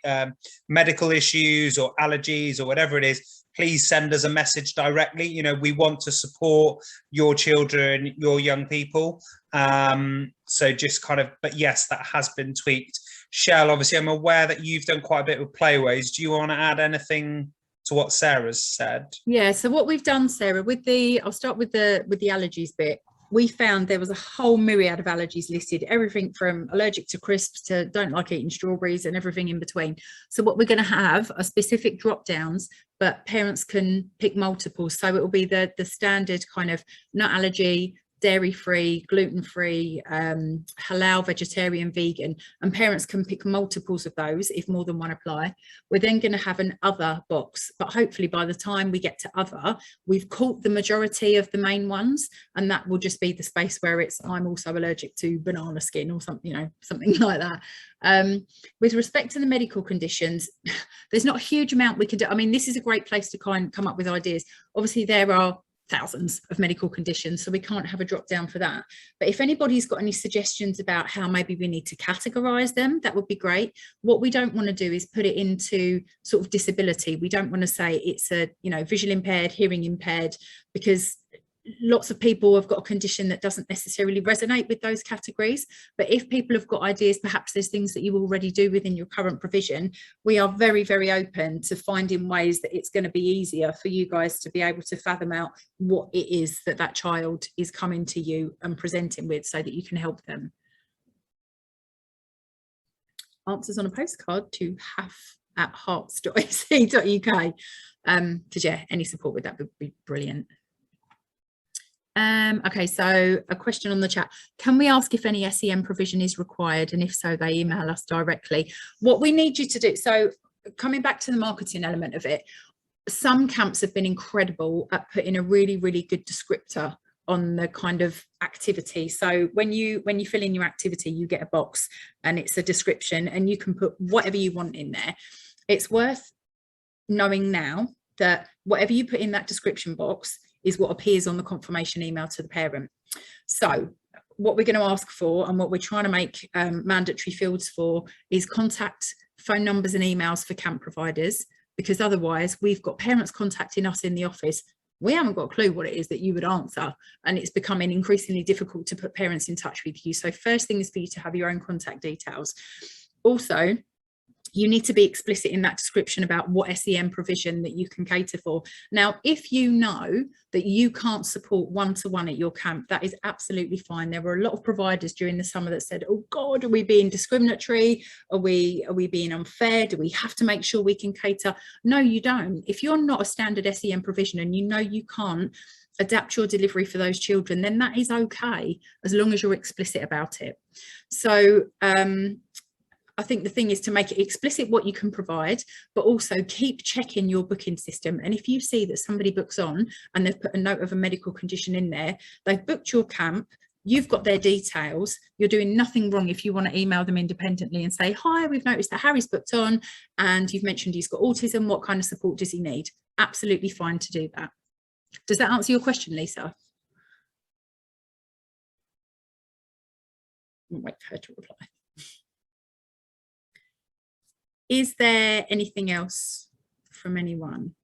medical issues or allergies or whatever it is, please send us a message directly. You know, we want to support your children, your young people. So just kind of, but yes, that has been tweaked. Shell, obviously, I'm aware that you've done quite a bit with Playways. Do you want to add anything to what Sarah's said? Yeah, so what we've done, Sarah, I'll start with the allergies bit. We found there was a whole myriad of allergies listed, everything from allergic to crisps to don't like eating strawberries and everything in between. So what we're going to have are specific drop downs, but parents can pick multiples. So it will be the standard kind of nut allergy, dairy-free, gluten-free, halal, vegetarian, vegan, and parents can pick multiples of those if more than one apply. We're then going to have an other box, but hopefully by the time we get to other, we've caught the majority of the main ones, and that will just be the space where it's I'm also allergic to banana skin or something, you know, something like that. With respect to the medical conditions, there's not a huge amount we can do. I mean, this is a great place to kind of come up with ideas. Obviously, there are thousands of medical conditions, so we can't have a drop down for that. But if anybody's got any suggestions about how maybe we need to categorize them, that would be great. What we don't want to do is put it into sort of disability. We don't want to say it's a, you know, visual impaired, hearing impaired, because lots of people have got a condition that doesn't necessarily resonate with those categories. But if people have got ideas, perhaps there's things that you already do within your current provision, we are very, very open to finding ways that it's going to be easier for you guys to be able to fathom out what it is that that child is coming to you and presenting with, so that you can help them. Answers on a postcard to half@hearts.ac.uk. Because yeah, any support with that would be brilliant. Okay, so a question on the chat. Can we ask if any SEM provision is required? And if so, they email us directly. What we need you to do, so coming back to the marketing element of it, some camps have been incredible at putting a really, really good descriptor on the kind of activity. So when you fill in your activity, you get a box and it's a description, and you can put whatever you want in there. It's worth knowing now that whatever you put in that description box is what appears on the confirmation email to the parent. So what we're going to ask for, and what we're trying to make mandatory fields for, is contact phone numbers and emails for camp providers, because otherwise we've got parents contacting us in the office. We haven't got a clue what it is that you would answer, and it's becoming increasingly difficult to put parents in touch with you. So first thing is for you to have your own contact details. Also, you need to be explicit in that description about what SEN provision that you can cater for. Now, if you know that you can't support one-to-one at your camp, that is absolutely fine. There were a lot of providers during the summer that said, oh God, are we being discriminatory? Are we being unfair? Do we have to make sure we can cater? No, you don't. If you're not a standard SEN provision and you know you can't adapt your delivery for those children, then that is okay, as long as you're explicit about it. So, I think the thing is to make it explicit what you can provide, but also keep checking your booking system. And if you see that somebody books on and they've put a note of a medical condition in there, they've booked your camp, you've got their details, you're doing nothing wrong if you want to email them independently and say, hi, we've noticed that Harry's booked on and you've mentioned he's got autism. What kind of support does he need? Absolutely fine to do that. Does that answer your question, Lisa? I'll wait for her to reply. Is there anything else from anyone?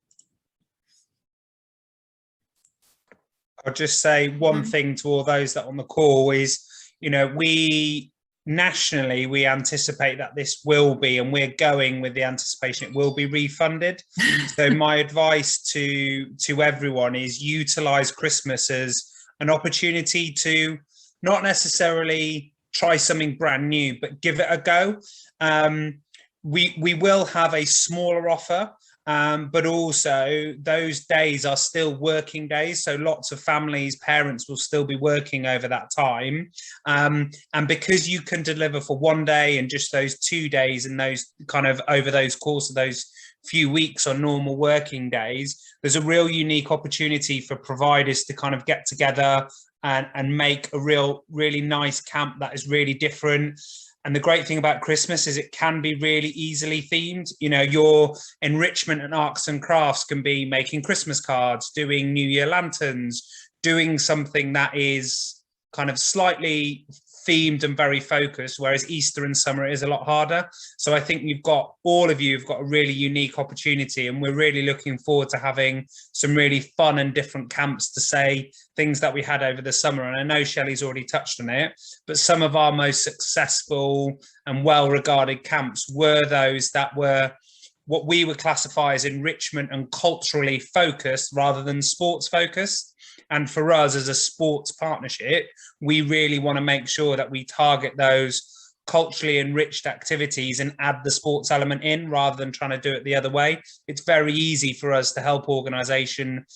I'll just say one thing to all those that are on the call is, you know, we nationally, we anticipate that this will be, and we're going with the anticipation it will be refunded. So my advice to everyone is utilize Christmas as an opportunity to not necessarily try something brand new, but give it a go. We will have a smaller offer, but also those days are still working days. So lots of families, parents will still be working over that time. And because you can deliver for one day and just those 2 days and those kind of over those course of those few weeks on normal working days, there's a real unique opportunity for providers to kind of get together and make a really nice camp that is really different. And the great thing about Christmas is it can be really easily themed. You know, your enrichment and arts and crafts can be making Christmas cards, doing New Year lanterns, doing something that is kind of slightly themed and very focused, whereas Easter and summer is a lot harder. So I think all of you have got a really unique opportunity, and we're really looking forward to having some really fun and different camps to say things that we had over the summer. And I know Shelley's already touched on it, but some of our most successful and well-regarded camps were those that were what we would classify as enrichment and culturally focused rather than sports focused. And for us as a sports partnership, we really want to make sure that we target those culturally enriched activities and add the sports element in rather than trying to do it the other way. It's very easy for us to help organisation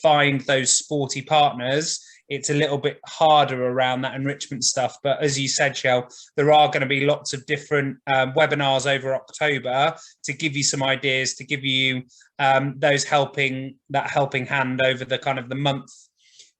find those sporty partners. It's a little bit harder around that enrichment stuff. But as you said, Shell, there are going to be lots of different webinars over October to give you some ideas, to give you that helping hand over the kind of the month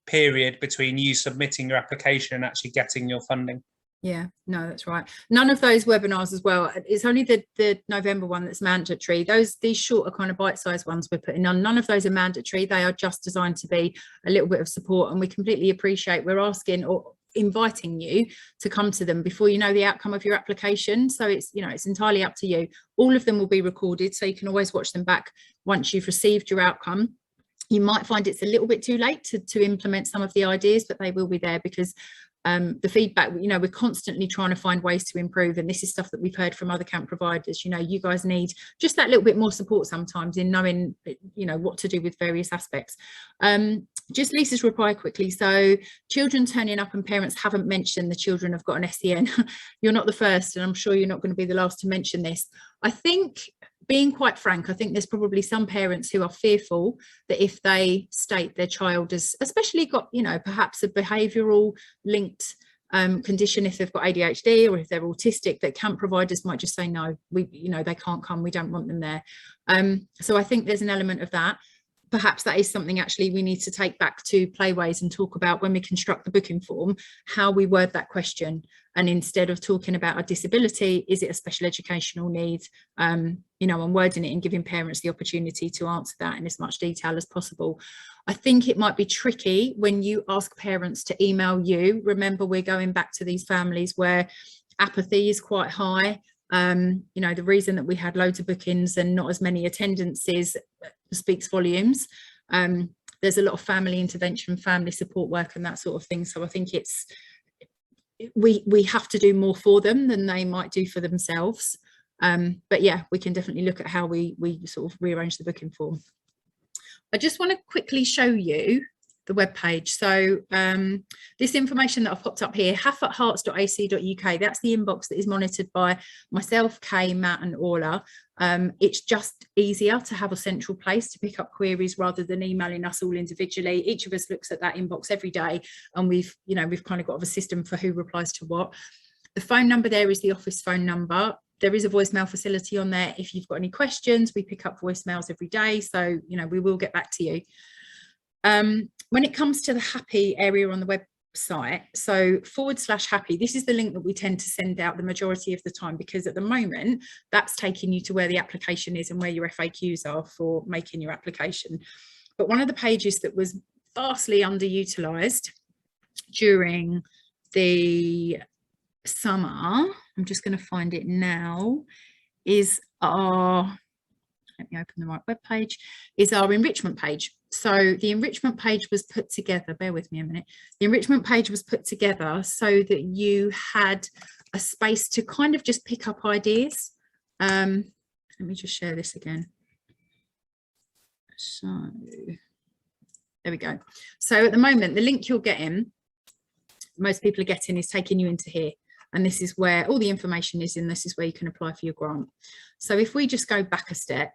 period between you submitting your application and actually getting your funding. Yeah, no, that's right. None of those webinars as well. It's only the November one that's mandatory. These shorter kind of bite-sized ones we're putting on, none of those are mandatory. They are just designed to be a little bit of support, and we completely appreciate we're asking or inviting you to come to them before you know the outcome of your application. So it's, you know, it's entirely up to you. All of them will be recorded, so you can always watch them back once you've received your outcome. You might find it's a little bit too late to implement some of the ideas, but they will be there because the feedback, you know, we're constantly trying to find ways to improve, and this is stuff that we've heard from other camp providers. You know, you guys need just that little bit more support sometimes in knowing, you know, what to do with various aspects. Just Lisa's reply quickly. So children turning up and parents haven't mentioned the children have got an SEN. You're not the first, and I'm sure you're not going to be the last to mention this. I think, being quite frank, I think there's probably some parents who are fearful that if they state their child has especially got, you know, perhaps a behavioural linked condition, if they've got ADHD or if they're autistic, that camp providers might just say, no, you know, they can't come, we don't want them there. So I think there's an element of that. perhaps that is something actually we need to take back to Playways and talk about when we construct the booking form, how we word that question. And instead of talking about a disability, is it a special educational need, you know, and wording it and giving parents the opportunity to answer that in as much detail as possible. I think it might be tricky when you ask parents to email you. Remember, we're going back to these families where apathy is quite high. You know, the reason that we had loads of bookings and not as many attendances speaks volumes. There's a lot of family intervention, family support work and that sort of thing. So I think it's, we have to do more for them than they might do for themselves. But yeah, we can definitely look at how we sort of rearrange the booking form. I just want to quickly show you the web page. So this information that I've popped up here, haffathearts.ac.uk, that's the inbox that is monitored by myself, Kay, Matt and Orla. It's just easier to have a central place to pick up queries rather than emailing us all individually. Each of us looks at that inbox every day, and we've kind of got a system for who replies to what. The phone number there is the office phone number. There is a voicemail facility on there. If you've got any questions, we pick up voicemails every day. So, you know, we will get back to you. When it comes to the happy area on the website, so /happy, this is the link that we tend to send out the majority of the time, because at the moment that's taking you to where the application is and where your FAQs are for making your application. But one of the pages that was vastly underutilized during the summer, I'm just going to find it now, is our, let me open the right web page, is our enrichment page. So the enrichment page was put together, bear with me a minute. The enrichment page was put together so that you had a space to kind of just pick up ideas. Let me just share this again. So there we go. So at the moment, the link you're getting, most people are getting, is taking you into here. And this is where all the information is, and this is where you can apply for your grant. So if we just go back a step,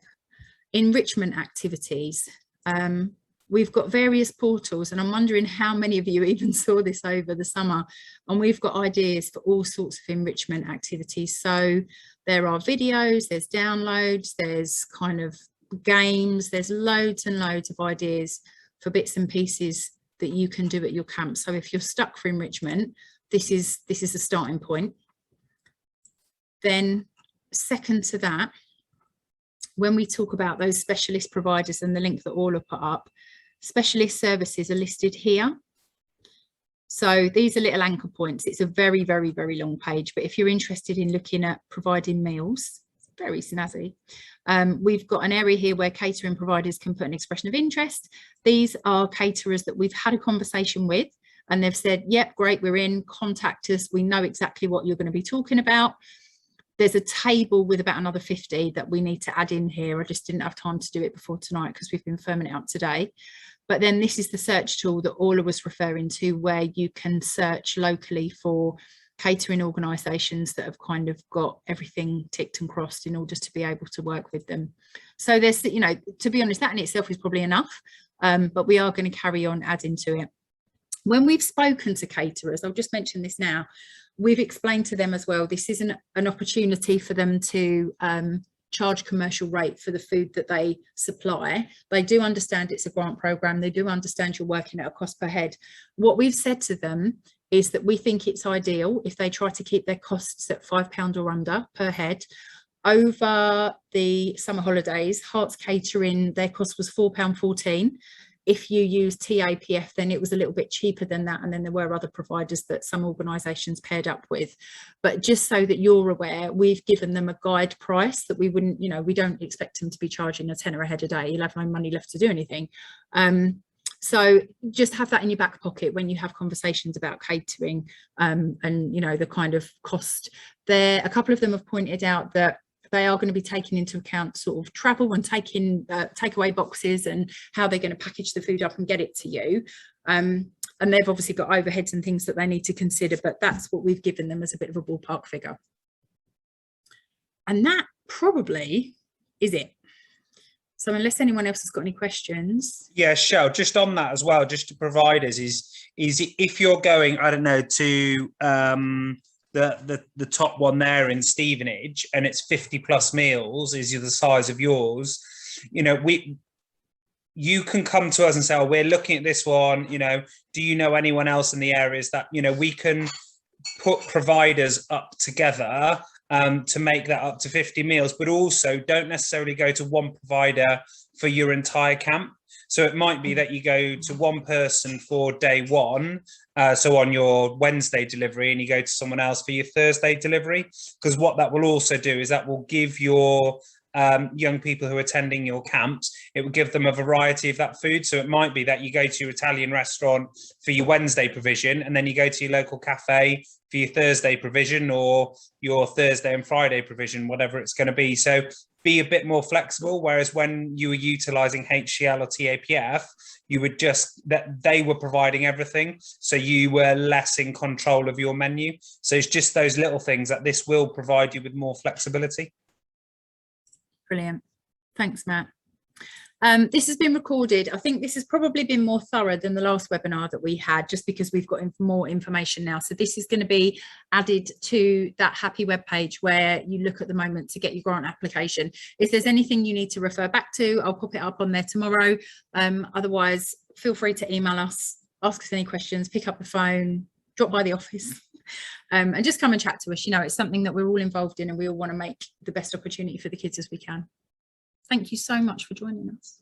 enrichment activities, we've got various portals, and I'm wondering how many of you even saw this over the summer, and we've got ideas for all sorts of enrichment activities. So there are videos, there's downloads, there's kind of games, there's loads and loads of ideas for bits and pieces that you can do at your camp. So if you're stuck for enrichment, this is the starting point. Then second to that, when we talk about those specialist providers and the link that Orla put up, specialist services are listed here. So these are little anchor points. It's a very, very, very long page, but if you're interested in looking at providing meals, it's very snazzy. We've got an area here where catering providers can put an expression of interest. These are caterers that we've had a conversation with, and they've said, yep, great, we're in, contact us. We know exactly what you're going to be talking about. There's a table with about another 50 that we need to add in here. I just didn't have time to do it before tonight because we've been firming it up today. But then this is the search tool that Orla was referring to, where you can search locally for catering organisations that have kind of got everything ticked and crossed in order to be able to work with them. So there's, you know, to be honest, that in itself is probably enough, but we are going to carry on adding to it. When we've spoken to caterers, I'll just mention this now, we've explained to them as well, this isn't an opportunity for them to charge commercial rate for the food that they supply. They do understand it's a grant programme. They do understand you're working at a cost per head. What we've said to them is that we think it's ideal if they try to keep their costs at £5 or under per head. Over the summer holidays, Hearts Catering, their cost was £4.14. If you use TAPF, then it was a little bit cheaper than that. And then there were other providers that some organisations paired up with. But just so that you're aware, we've given them a guide price that we wouldn't, you know, we don't expect them to be charging a tenner a head a day. You'll have no money left to do anything. So just have that in your back pocket when you have conversations about catering and, you know, the kind of cost there. A couple of them have pointed out that they are going to be taking into account sort of travel and taking takeaway boxes and how they're going to package the food up and get it to you. And they've obviously got overheads and things that they need to consider, but that's what we've given them as a bit of a ballpark figure. And that probably is it. So unless anyone else has got any questions. Yeah, Shell, just on that as well, just to provide us is if you're going, I don't know, to the top one there in Stevenage, and it's 50 plus meals is the size of yours, you know, you can come to us and say, oh, we're looking at this one, you know, do you know anyone else in the areas that, you know, we can put providers up together to make that up to 50 meals, but also don't necessarily go to one provider for your entire camp. So it might be that you go to one person for day one, so on your Wednesday delivery, and you go to someone else for your Thursday delivery, because what that will also do is that will give your young people who are attending your camps, it will give them a variety of that food. So it might be that you go to your Italian restaurant for your Wednesday provision, and then you go to your local cafe for your Thursday provision, or your Thursday and Friday provision, whatever it's going to be. So be a bit more flexible. Whereas when you were utilising HCL or TAPF, you would just, that they were providing everything, so you were less in control of your menu. So it's just those little things that this will provide you with more flexibility. Brilliant. Thanks, Matt. This has been recorded. I think this has probably been more thorough than the last webinar that we had, just because we've got more information now. So this is going to be added to that Happy webpage where you look at the moment to get your grant application. If there's anything you need to refer back to, I'll pop it up on there tomorrow. Otherwise, feel free to email us, ask us any questions, pick up the phone, drop by the office. And just come and chat to us. You know, it's something that we're all involved in, and we all want to make the best opportunity for the kids as we can. Thank you so much for joining us.